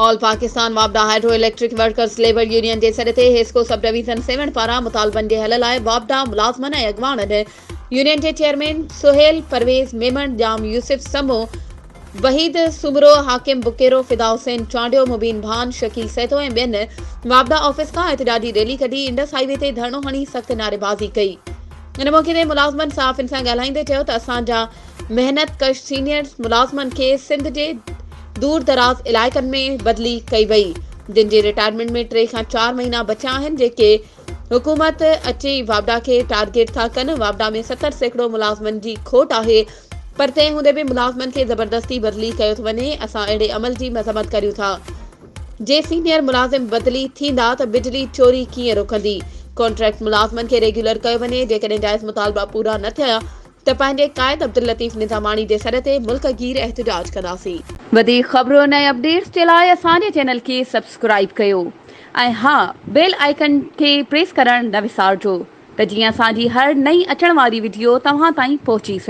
All Pakistan वापडा hydro electric workers labour union जे सॾ ते हिस्को सब डिवीज़न 7 पारां मुतालबनि जे हल लाइ वापडा मुलाज़मन ऐं अॻवाननि यूनियन जे चेयरमैन सुहेल परवेज़ मेमन जाम यूसुफ समो वहीद सुमरो हाकिम बुकेरो फिदा हुसैन चांडियो मुबीन भान शकील सैतो ऐं ॿियनि वापडा ऑफिस खां एहतजाजी रैली कढी इंडस हाईवे ते धरणो हणी सख़्त नारेबाज़ी कई। इन मौक़े ते मुलाज़मनि सहाफ़ियुनि सां ॻाल्हाईंदे चयो त असांजा मेहनत कश सीनियर मुलाज़मनि खे सिंध जे दूर दराज इलाइक़नि में बदली कई वई, जिन जे रिटायरमेंट में 3 खां 4 महीना बचिया आहिनि, जेके हुकूमत अची वापडा खे टारगेट था कनि। वापडा में 70% मुलाज़मनि जी खोट आहे, पर तंहिं हूंदे बि मुलाज़मनि खे ज़बरदस्ती बदली कयो थो वञे। असां अहिड़े अमल जी मज़म्मत करियूं था। जे सीनियर मुलाज़िम बदली थींदा त बिजली चोरी कीअं रुकंदी? कॉन्ट्रैक्ट मुलाज़मनि खे रेगुलर कयो वञे। जेकॾहिं जाइज़ मुतालबा पूरा न थिया त पंहिंजे क़ाइद अब्दुल लतीफ़ निज़ामानी जे सॾ ते मुल्कगीर एहतजाज कंदासीं। वधीक ख़बरुनि ऐं अपडेट्स जे लाइ असांजे चैनल खे सब्सक्राइब कयो ऐं हा, बेल आइकन खे प्रेस करणु न विसारिजो त जीअं असांजी हर नई अचण वारी वीडियो तव्हां ताईं पहुची सघे।